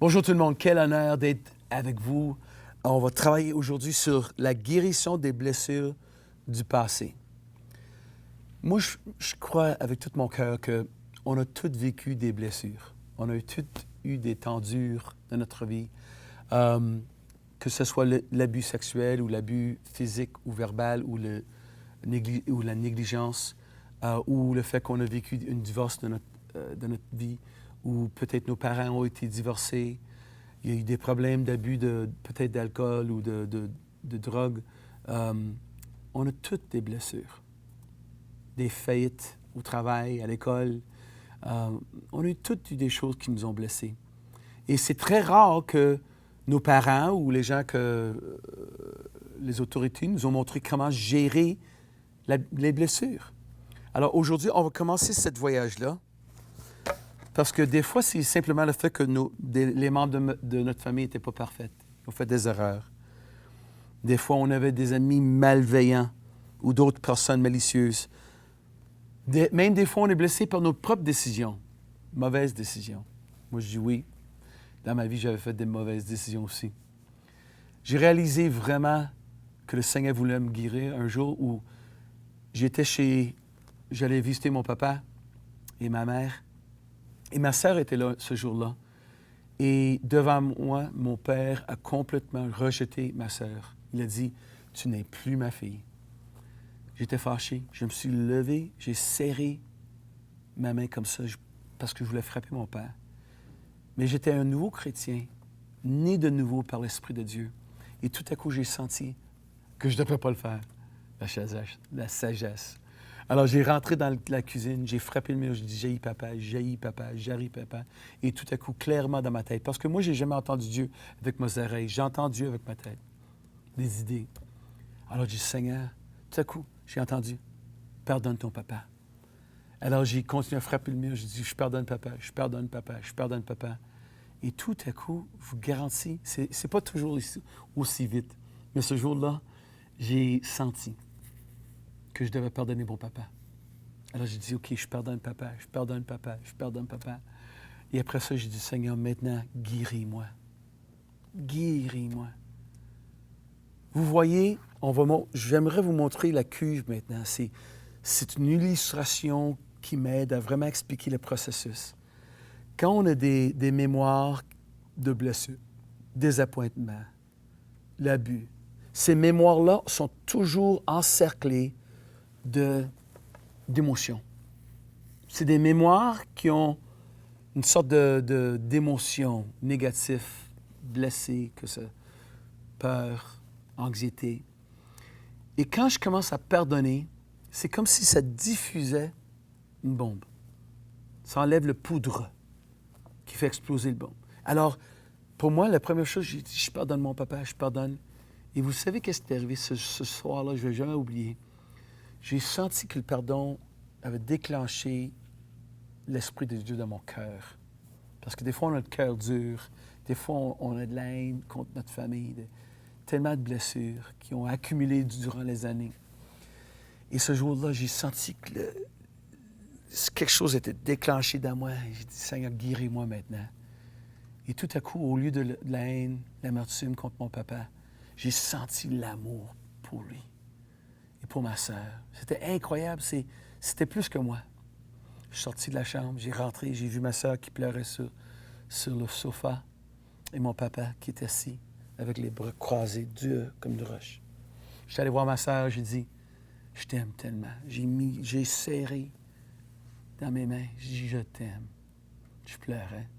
Bonjour tout le monde, quel honneur d'être avec vous. On va travailler aujourd'hui sur la guérison des blessures du passé. Moi, je crois avec tout mon cœur qu'on a tous vécu des blessures. On a tous eu des temps durs dans notre vie, que ce soit l'abus sexuel ou l'abus physique ou verbal ou la négligence, ou le fait qu'on a vécu un divorce de notre vie, ou peut-être nos parents ont été divorcés. Il y a eu des problèmes d'abus peut-être d'alcool ou de drogue. On a toutes des blessures, des faillites au travail, à l'école. On a toutes eu des choses qui nous ont blessés. Et c'est très rare que nos parents ou les gens les autorités nous ont montré comment gérer les blessures. Alors aujourd'hui, on va commencer ce voyage-là. Parce que des fois, c'est simplement le fait que les membres de notre famille n'étaient pas parfaits. Ils ont fait des erreurs. Des fois, on avait des amis malveillants ou d'autres personnes malicieuses. Même des fois, on est blessé par nos propres décisions, mauvaises décisions. Moi, je dis oui. Dans ma vie, j'avais fait des mauvaises décisions aussi. J'ai réalisé vraiment que le Seigneur voulait me guérir un jour où j'allais visiter mon papa et ma mère. Et ma sœur était là ce jour-là. Et devant moi, mon père a complètement rejeté ma sœur. Il a dit, « Tu n'es plus ma fille. » J'étais fâché. Je me suis levé, j'ai serré ma main comme ça parce que je voulais frapper mon père. Mais j'étais un nouveau chrétien, né de nouveau par l'Esprit de Dieu. Et tout à coup, j'ai senti que je ne devrais pas le faire. La sagesse. Alors, j'ai rentré dans la cuisine, j'ai frappé le mur, j'ai dit « Jaillis papa, jaillis papa, jaillis papa ». Et tout à coup, clairement dans ma tête, parce que moi, je n'ai jamais entendu Dieu avec mes oreilles, j'entends Dieu avec ma tête, des idées. Alors, j'ai dit « Seigneur », tout à coup, j'ai entendu « Pardonne ton papa ». Alors, j'ai continué à frapper le mur, j'ai dit « Je pardonne papa, je pardonne papa, je pardonne papa ». Et tout à coup, je vous garantis, c'est pas toujours aussi vite, mais ce jour-là, j'ai senti que je devais pardonner mon papa. Alors, j'ai dit, OK, je pardonne papa, je pardonne papa, je pardonne papa. Et après ça, j'ai dit, Seigneur, maintenant, guéris-moi. Guéris-moi. Vous voyez, j'aimerais vous montrer la cuve maintenant. C'est une illustration qui m'aide à vraiment expliquer le processus. Quand on a des mémoires de blessures, des appointements, l'abus, ces mémoires-là sont toujours encerclées d'émotions. C'est des mémoires qui ont une sorte d'émotions négatives, blessées, que ça, peur, anxiété. Et quand je commence à pardonner, c'est comme si ça diffusait une bombe. Ça enlève le poudre qui fait exploser le bombe. Alors, pour moi, la première chose, j'ai dit, je pardonne mon papa, je pardonne. Et vous savez qu'est-ce qui est arrivé ce soir-là, je ne vais jamais oublier. J'ai senti que le pardon avait déclenché l'Esprit de Dieu dans mon cœur. Parce que des fois, on a le cœur dur. Des fois, on a de la haine contre notre famille. Tellement de blessures qui ont accumulé durant les années. Et ce jour-là, j'ai senti que quelque chose était déclenché dans moi. Et j'ai dit, Seigneur, guéris-moi maintenant. Et tout à coup, au lieu de la haine, l'amertume contre mon papa, j'ai senti l'amour pour lui. Et pour ma sœur. C'était incroyable. C'était plus que moi. Je suis sorti de la chambre, j'ai rentré, j'ai vu ma sœur qui pleurait sur le sofa et mon papa qui était assis avec les bras croisés, dur comme une roche. Je suis allé voir ma sœur, j'ai dit, je t'aime tellement. J'ai serré dans mes mains, j'ai dit, je t'aime. Je pleurais.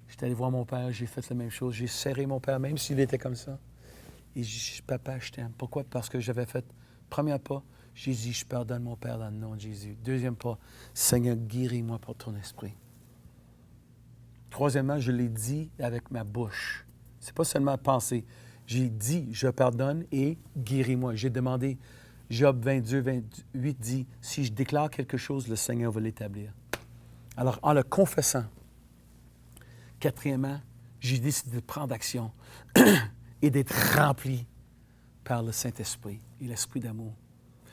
Je suis allé voir mon père, j'ai fait la même chose. J'ai serré mon père, même s'il était comme ça. Et j'ai dit, papa, je t'aime. Pourquoi? Parce que j'avais fait, premier pas, j'ai dit, je pardonne mon père dans le nom de Jésus. Deuxième pas, Seigneur, guéris-moi par ton esprit. Troisièmement, je l'ai dit avec ma bouche. C'est pas seulement penser. J'ai dit, je pardonne et guéris-moi. J'ai demandé, Job 22, 28 dit, si je déclare quelque chose, le Seigneur va l'établir. Alors, en le confessant, quatrièmement, j'ai décidé de prendre action et d'être rempli par le Saint-Esprit et l'Esprit d'amour.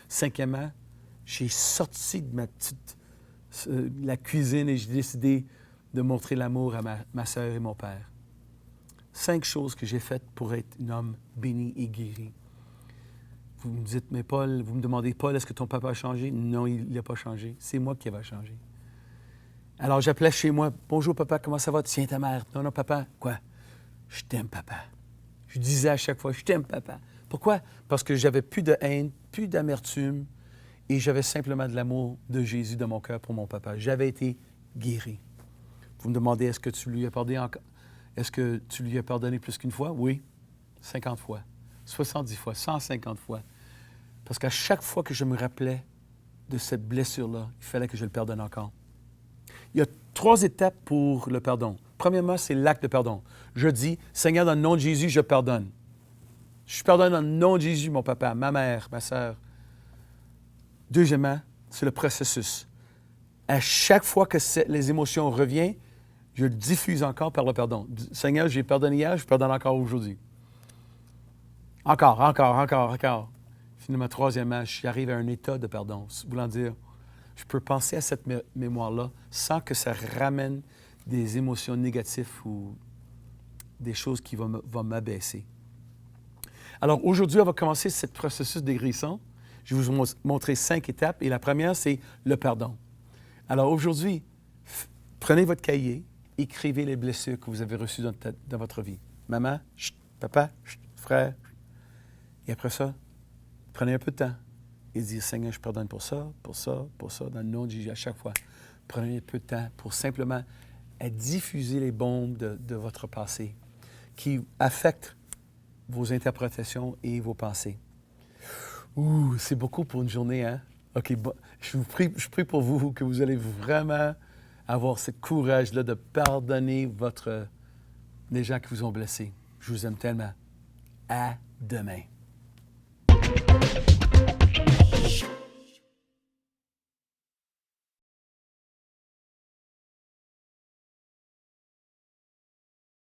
Cinquièmement, j'ai sorti de la cuisine et j'ai décidé de montrer l'amour à ma sœur et mon père. 5 choses que j'ai faites pour être un homme béni et guéri. Vous me dites, mais Paul, vous me demandez, Paul, est-ce que ton papa a changé? Non, il n'a pas changé. C'est moi qui va changer. Alors, j'appelais chez moi, bonjour papa, comment ça va? Tiens ta mère. Non, non, papa, quoi? Je t'aime, papa. Je disais à chaque fois, je t'aime, papa. Pourquoi? Parce que j'avais plus de haine, plus d'amertume, et j'avais simplement de l'amour de Jésus dans mon cœur pour mon papa. J'avais été guéri. Vous me demandez, est-ce que tu lui as pardonné encore? Est-ce que tu lui as pardonné plus qu'une fois? Oui. 50 fois, 70 fois, 150 fois. Parce qu'à chaque fois que je me rappelais de cette blessure-là, il fallait que je le pardonne encore. Il y a 3 étapes pour le pardon. Premièrement, c'est l'acte de pardon. Je dis, Seigneur, dans le nom de Jésus, je pardonne. Je pardonne dans le nom de Jésus, mon papa, ma mère, ma sœur. Deuxièmement, c'est le processus. À chaque fois que les émotions reviennent, je le diffuse encore par le pardon. Seigneur, j'ai pardonné hier, je pardonne encore aujourd'hui. Encore. Finalement, troisièmement, j'arrive à un état de pardon. Voulant dire, je peux penser à cette mémoire-là sans que ça ramène des émotions négatives ou des choses qui vont m'abaisser. Alors, aujourd'hui, on va commencer ce processus de guérison. Je vais vous montrer 5 étapes. Et la première, c'est le pardon. Alors, aujourd'hui, prenez votre cahier, écrivez les blessures que vous avez reçues dans votre vie. Maman, chut, papa, chut, frère. Et après ça, prenez un peu de temps et dites, Seigneur, je pardonne pour ça, dans le nom de Jésus à chaque fois. Prenez un peu de temps pour simplement diffuser les bombes de votre passé qui affectent vos interprétations et vos pensées. C'est beaucoup pour une journée, hein? OK, bon, je prie pour vous que vous allez vraiment avoir ce courage-là de pardonner les gens qui vous ont blessés. Je vous aime tellement. À demain.